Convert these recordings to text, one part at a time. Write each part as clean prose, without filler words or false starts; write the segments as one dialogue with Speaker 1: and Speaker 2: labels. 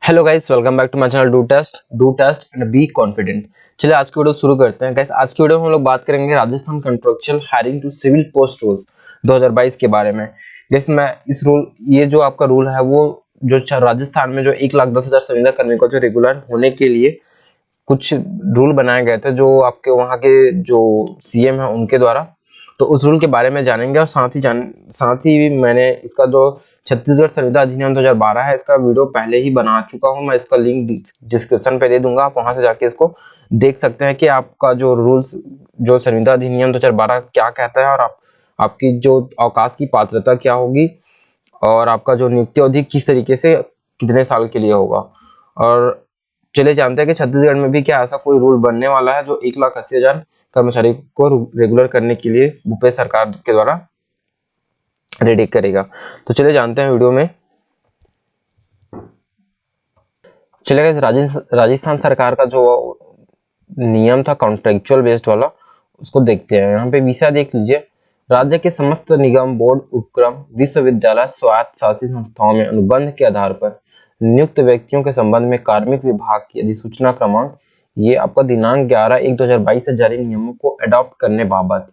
Speaker 1: Hello guys, welcome back to my channel do test and be confident. चलिए आज की video शुरू करते हैं। गाइस आज की वीडियो में हम लोग बात करेंगे Rajasthan contractual hiring to civil post rules 2022 के बारे में। जिसमें इस रूल ये जो आपका रूल है वो जो राजस्थान में जो 1,10,000 संविदा कर्मियों को जो रेगुलर होने के लिए कुछ रूल बनाए गए थे जो आपके वहाँ के जो सीएम है उनके द्वारा। तो उस रूल के बारे में जानेंगे और साथ ही मैंने इसका जो छत्तीसगढ़ संविदा अधिनियम 2012 है इसका वीडियो पहले ही बना चुका हूं। मैं इसका लिंक डिस्क्रिप्शन पे दे दूंगा, आप वहां से जाके इसको देख सकते हैं कि आपका जो रूल्स जो संविदा अधिनियम 2012 क्या कहता है और आपकी जो अवकाश की पात्रता क्या होगी और आपका जो नियुक्ति अवधि किस तरीके से कितने साल के लिए होगा। और चलिए जानते हैं कि छत्तीसगढ़ में भी क्या ऐसा कोई रूल बनने वाला है जो 1,80,000 कर्मचारी को रेगुलर करने के लिए भूपेश सरकार के द्वारा रेडी करेगा। तो चलिए जानते हैं वीडियो में। चलिए राजस्थान सरकार का जो नियम था कॉन्ट्रेक्चुअल बेस्ड वाला उसको देखते हैं। यहाँ पे विषय देख लीजिए। राज्य के समस्त निगम, बोर्ड, उपक्रम, विश्वविद्यालय, स्वायत्त शासित संस्थाओं में अनुबंध के आधार पर नियुक्त व्यक्तियों के संबंध में कार्मिक विभाग की अधिसूचना क्रमांक ये आपका दिनांक 11/1/2022 से जारी नियमों को अडॉप्ट करने बाबत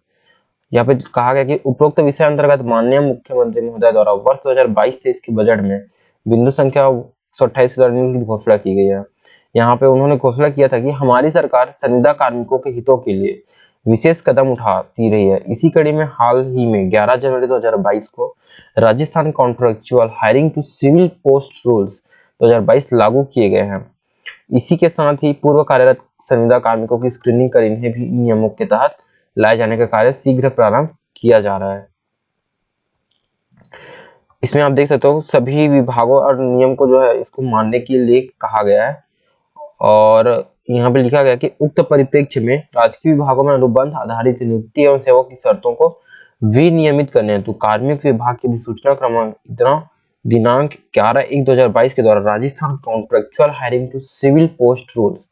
Speaker 1: यहाँ पे कहा गया कि उपरोक्त विषय अंतर्गत माननीय मुख्यमंत्री महोदय द्वारा वर्ष 2022-23 के बजट में बिंदु संख्या 128 की घोषणा की गई है। यहाँ पे उन्होंने घोषणा किया था कि हमारी सरकार संविदा कार्मिकों के हितों के लिए विशेष कदम उठाती रही है। इसी कड़ी में हाल ही में 11 जनवरी 2022 को Rajasthan contractual hiring to civil post rules 2022 लागू किए गए हैं। इसी के साथ ही पूर्व कार्यरत संविदा कार्मिकों की स्क्रीनिंग कर इन्हें भी नियमों के तहत लाए जाने का कार्य शीघ्र प्रारंभ किया जा रहा है। इसमें आप देख सकते हो सभी विभागों और नियम को जो है इसको मानने के लिए कहा गया है। और यहाँ पे लिखा गया कि उक्त परिप्रेक्ष्य में राजकीय विभागों में अनुबंध आधारित नियुक्ति एवं सेवा की शर्तों को विनियमित करने हेतु कार्मिक विभाग की अधिसूचना क्रमांक दिनांक 11/1/2022 के द्वारा Rajasthan contractual hiring to civil post rules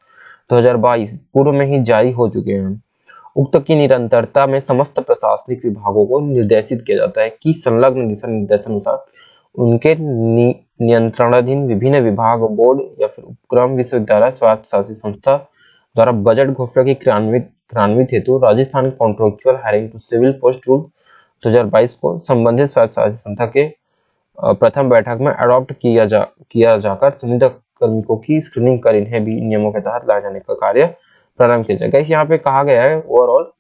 Speaker 1: 2022 पूर्व में ही जारी हो चुके हैं। उक्त की निरंतरता में समस्त प्रशासनिक विभागों को निर्देशित किया जाता है कि संलग्न दिशा निर्देशानुसार उनके नियंत्रणाधीन विभिन्न विभाग, बोर्ड या फिर उपक्रम, विश्वविद्यालय, स्वायत्त शासित संस्था द्वारा बजट घोषणा की क्रियान्वित हेतु Rajasthan contractual hiring to civil post rule 2022 को संबंधित स्वायत्त शासित संस्था के प्रथम बैठक में अडॉप्ट किया जाकर संविदा कार्मिकों की स्क्रीनिंग कर इन्हें भी नियमों के तहत लाए जाने का कार्य प्रारंभ किया जाएगा। इस यहाँ पे कहा गया है ओवरऑल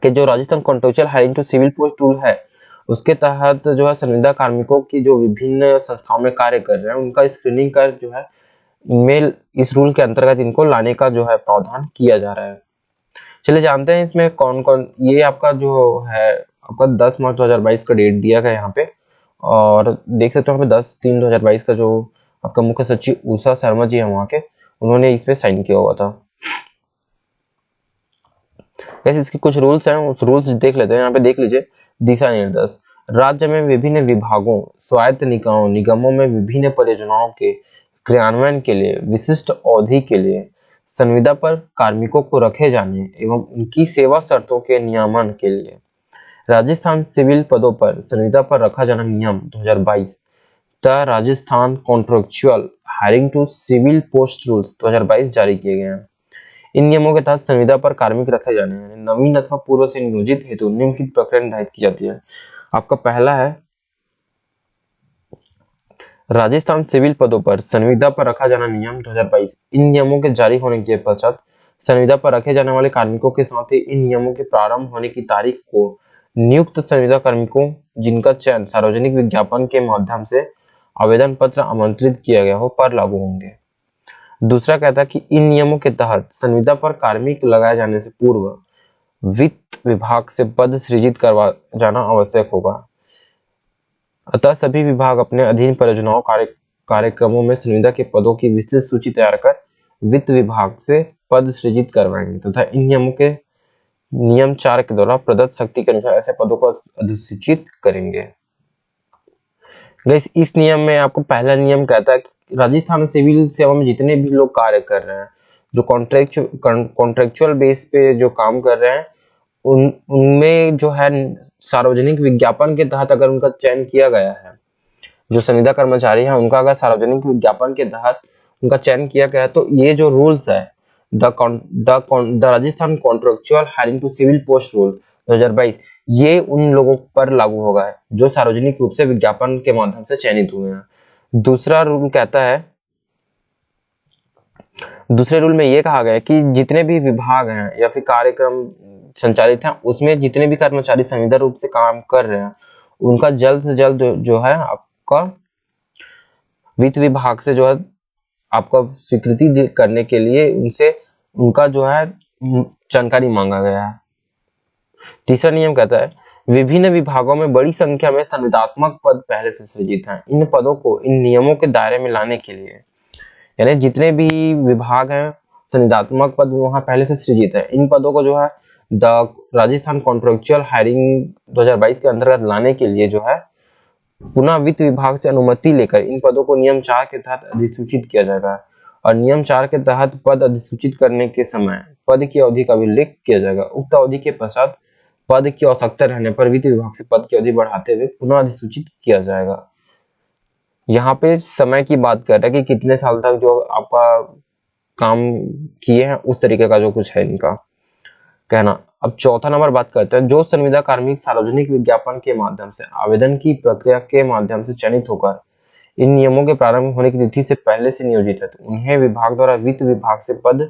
Speaker 1: कि जो Rajasthan contractual hiring to civil post rule है उसके तहत जो है संविदा कार्मिकों की जो विभिन्न संस्थाओं में कार्य कर रहे हैं उनका स्क्रीनिंग कर जो है मेल इस रूल के अंतर्गत इनको लाने का जो है प्रावधान किया जा रहा है। चलिए जानते हैं इसमें कौन कौन ये आपका जो है आपका 10 मार्च 2022 का डेट दिया गया यहाँ पे और देख सकते हो यहाँ पे 10/3/2022 का जो आपका मुख्य सचिव उषा शर्मा जी है वहाँ के उन्होंने इस पे साइन किया हुआ था। वैसे इसके कुछ रूल्स हैं, उस रूल्स देख लेते हैं। यहाँ पे देख लीजिए दिशा निर्देश। राज्य में विभिन्न विभागों, स्वायत्त निगमों में विभिन्न परियोजनाओं के क्रियान्वयन के लिए विशिष्ट अवधि के लिए संविदा पर कार्मिकों को रखे जाने एवं उनकी सेवा शर्तों के नियमन के लिए राजस्थान सिविल पदों पर संविदा पर रखा जाना नियम 2022 तथा Rajasthan contractual hiring to civil post rules 2022 जारी किए गए हैं। इन नियमों के तहत संविदा पर कार्मिक रखे जाने यानी नवीन अथवा पूर्व से नियोजित हेतु निम्नलिखित प्रक्रिया निर्धारित की जाती है। आपका पहला है राजस्थान सिविल पदों पर संविदा पर रखा जाना नियम 2022। इन नियमों के जारी होने के पश्चात संविदा पर रखे जाने वाले कार्मिकों के साथ ही इन नियमों के प्रारंभ होने की तारीख को नियुक्त संविदा कार्मिकों जिनका चयन सार्वजनिक विज्ञापन के माध्यम से आवेदन पत्र आमंत्रित किया गया हो पर लागू होंगे। दूसरा कहता है कि इन नियमों के तहत संविदा पर कार्मिक लगाए जाने से पूर्व वित्त विभाग से पद सृजित करवा जाना आवश्यक होगा। अतः सभी विभाग अपने अधीन परियोजनाओं कार्यक्रमों में संविदा के पदों की विस्तृत सूची तैयार कर वित्त विभाग से पद सृजित करवाएंगे तथा इन नियमों के नियम 4 के द्वारा प्रदत्त शक्ति के अनुसार ऐसे पदों को अधिसूचित करेंगे। इस नियम में आपको पहला नियम कहता है कि राजस्थान सिविल सेवा में जितने भी लोग कार्य कर रहे हैं जो कॉन्ट्रेक्चुअल बेस पे जो काम कर रहे हैं उनमें जो है सार्वजनिक विज्ञापन के तहत अगर उनका चयन किया गया है जो संविदा कर्मचारी हैं उनका अगर सार्वजनिक विज्ञापन के तहत उनका चयन किया गया है, तो ये जो रूल्स है the Rajasthan contractual hiring to civil post rule 2022, ये उन लोगों पर लागू होगा है जो सार्वजनिक रूप से विज्ञापन के माध्यम से चयनित हुए हैं। दूसरा रूल कहता है, दूसरे रूल में ये कहा गया है कि जितने भी विभाग हैं या फिर कार्यक्रम संचालित हैं उसमें जितने भी कर्मचारी संविदा रूप से काम कर रहे हैं उनका जल्द से जल्द जो है आपका वित्त विभाग से जो है आपका स्वीकृति करने के लिए उनसे उनका जो है जानकारी मांगा गया है। तीसरा नियम कहता है विभिन्न विभागों में बड़ी संख्या में संविदात्मक पद पहले से सृजित हैं। इन पदों को इन नियमों के दायरे में लाने के लिए, यानी जितने भी विभाग हैं संविदात्मक पद वहां पहले से सृजित है, इन पदों को जो है द राजस्थान कॉन्ट्रेक्चुअल हायरिंग 2022 के अंतर्गत लाने के लिए जो है पुनः वित्त विभाग से अनुमति लेकर इन पदों को नियम 4 के तहत अधिसूचित किया जाएगा और नियम 4 के तहत पद अधिसूचित करने के समय पद की अवधि का उल्लेख किया जाएगा। उक्त अवधि के पश्चात पद की आवश्यकता रहने पर वित्त विभाग से पद की अवधि बढ़ाते हुए पुनः अधिसूचित किया जाएगा। यहाँ पे समय की बात कर रहा है कि कितने साल तक जो आपका काम किए हैं उस तरीके का जो कुछ है इनका कहना। अब चौथा नंबर बात करते हैं, जो संविदा कार्मिक सार्वजनिक विज्ञापन के माध्यम से आवेदन की प्रक्रिया के माध्यम से चयनित होकर इन नियमों के प्रारंभ होने की तिथि से पहले से नियोजित है, उन्हें विभाग द्वारा वित्त विभाग से पद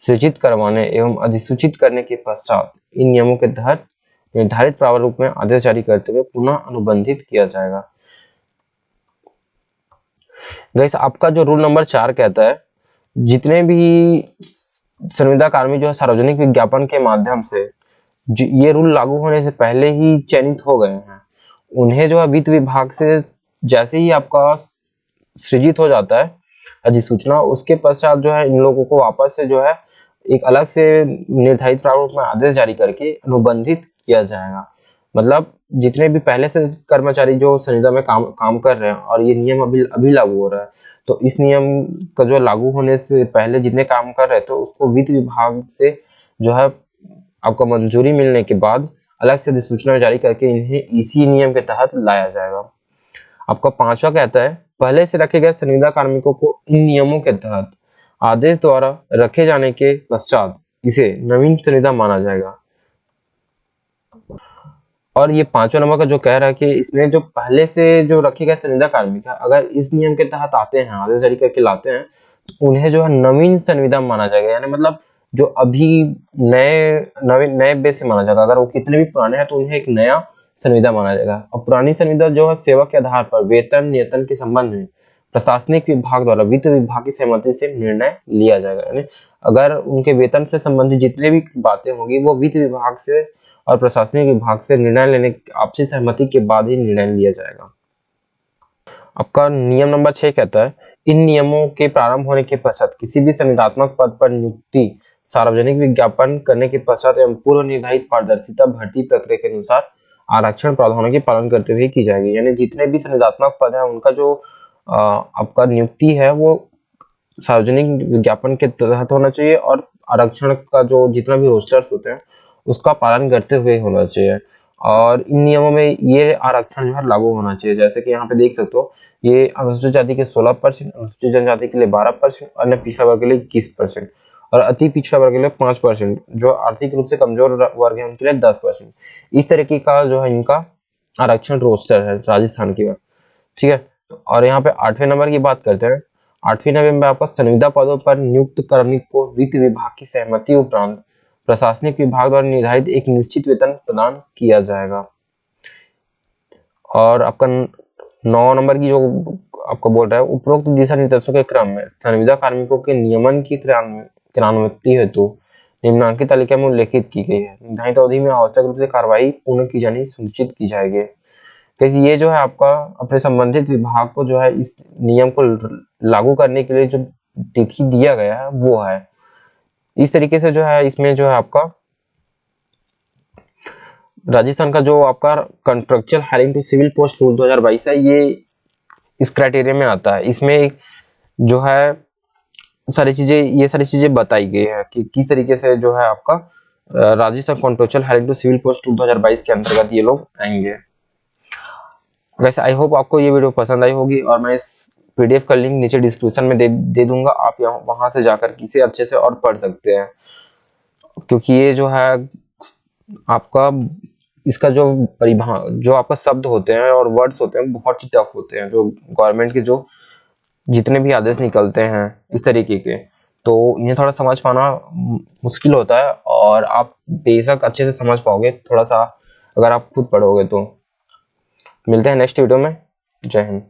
Speaker 1: सृजित करवाने एवं अधिसूचित करने के पश्चात इन नियमों के तहत निर्धारित प्रारूप में आदेश जारी करते हुए पुनः अनुबंधित किया जाएगा। गाइस, आपका जो रूल नंबर 4 कहता है जितने भी संविदा कार्मिक जो है सार्वजनिक विज्ञापन के माध्यम से ये रूल लागू होने से पहले ही चयनित हो गए हैं, उन्हें जो है वित्त विभाग से जैसे ही आपका सृजित हो जाता है अधिसूचना, उसके पश्चात जो है इन लोगों को वापस से जो है एक अलग से निर्धारित प्रारूप में आदेश जारी करके अनुबंधित किया जाएगा। मतलब जितने भी पहले से कर्मचारी जो संविदा में काम कर रहे हैं और ये नियम अभी लागू हो रहा है, तो इस नियम का जो लागू होने से पहले जितने काम कर रहे थे तो उसको वित्त विभाग से जो है आपको मंजूरी मिलने के बाद अलग से अधिसूचना जारी करके इन्हें इसी नियम के तहत लाया जाएगा। आपका 5वां कहता है पहले से रखे गए संविदा कार्मिकों को इन नियमों के तहत आदेश द्वारा रखे जाने के पश्चात इसे नवीन संविदा माना जाएगा। और ये 5वां नंबर का जो कह रहा है कि इसमें जो पहले से जो रखे गए संविदा कार्मिक है अगर इस नियम के तहत आते हैं, आदेश जारी करके लाते हैं, तो उन्हें जो है नवीन संविदा माना जाएगा। यानी मतलब जो अभी नए बेस से माना जाएगा। अगर वो कितने भी पुराने हैं तो उन्हें एक नया संविदा माना जाएगा। और पुरानी संविदा जो है सेवा के आधार पर वेतन नियतन के संबंध में प्रशासनिक विभाग द्वारा वित्त विभाग की सहमति से निर्णय लिया जाएगा। यानी अगर उनके वेतन से संबंधित जितने भी बातें होंगी वो वित्त विभाग से और प्रशासनिक विभाग से निर्णय लेने आपसी सहमति के बाद ही निर्णय लिया जाएगा। आपका नियम नंबर 6 कहता है इन नियमों के प्रारंभ होने के पश्चात किसी भी संविदात्मक पद पर नियुक्ति सार्वजनिक विज्ञापन करने के पश्चात एवं पूर्व निर्धारित पारदर्शिता भर्ती प्रक्रिया के अनुसार आरक्षण प्रावधानों के पालन करते हुए की जाएगी। यानी जितने भी संविदात्मक पद है उनका जो आपका नियुक्ति है वो सार्वजनिक विज्ञापन के तहत होना चाहिए और आरक्षण का जो जितना भी रोस्टर्स होते हैं उसका पालन करते हुए होना चाहिए। और इन नियमों में ये आरक्षण जो है लागू होना चाहिए। जैसे कि यहाँ पे देख सकते हो ये अनुसूचित जाति के 16%, अनुसूचित जनजाति के लिए 12%, अन्य पिछड़ा वर्ग के लिए 21% और अति पिछड़ा वर्ग के लिए 5%, जो आर्थिक रूप से कमजोर वर्ग है उनके लिए 10%। इस तरीके का जो है इनका आरक्षण रोस्टर है राजस्थान की बात, ठीक है। और यहाँ पे 8वें नंबर की बात करते हैं। 8वें नंबर में आपका संविदा पदों पर नियुक्त कार्मिक को वित्त विभाग की सहमति उपरांत प्रशासनिक विभाग द्वारा निर्धारित एक निश्चित वेतन प्रदान किया जाएगा। और आपका 9 नंबर की जो आपको बोल रहा है उपरोक्त दिशा निर्देशों के क्रम में संविदा कार्मिकों के नियमन की क्रियान्विति हेतु निम्नांकित तालिका में उल्लेखित की गई है। निर्धारित अवधि में आवश्यक रूप से कार्रवाई पूर्ण की जानी सुनिश्चित की जाएगी। कैसे ये जो है आपका अपने संबंधित विभाग को जो है इस नियम को लागू करने के लिए जो तिथि दिया गया है वो है। इस तरीके से जो है इसमें जो है आपका राजस्थान का जो आपका contractual hiring to civil post rule 2022 है ये इस क्राइटेरिया में आता है। इसमें जो है ये सारी चीजें बताई गई है कि किस तरीके से जो है आपका Rajasthan contractual hiring to civil post rule 2022 के अंतर्गत ये लोग आएंगे। वैसे आई होप आपको ये वीडियो पसंद आई होगी, और मैं इस पीडीएफ का लिंक नीचे डिस्क्रिप्शन में दे दूंगा, आप वहां से जाकर इसे अच्छे से और पढ़ सकते हैं, क्योंकि ये जो है आपका इसका जो जो आपका शब्द होते हैं और वर्ड्स होते हैं बहुत ही टफ होते हैं, जो गवर्नमेंट के जो जितने भी आदेश निकलते हैं इस तरीके के, तो इन्हें थोड़ा समझ पाना मुश्किल होता है, और आप बेशक अच्छे से समझ पाओगे थोड़ा सा अगर आप खुद पढ़ोगे तो। मिलते हैं नेक्स्ट वीडियो में। जय हिंद।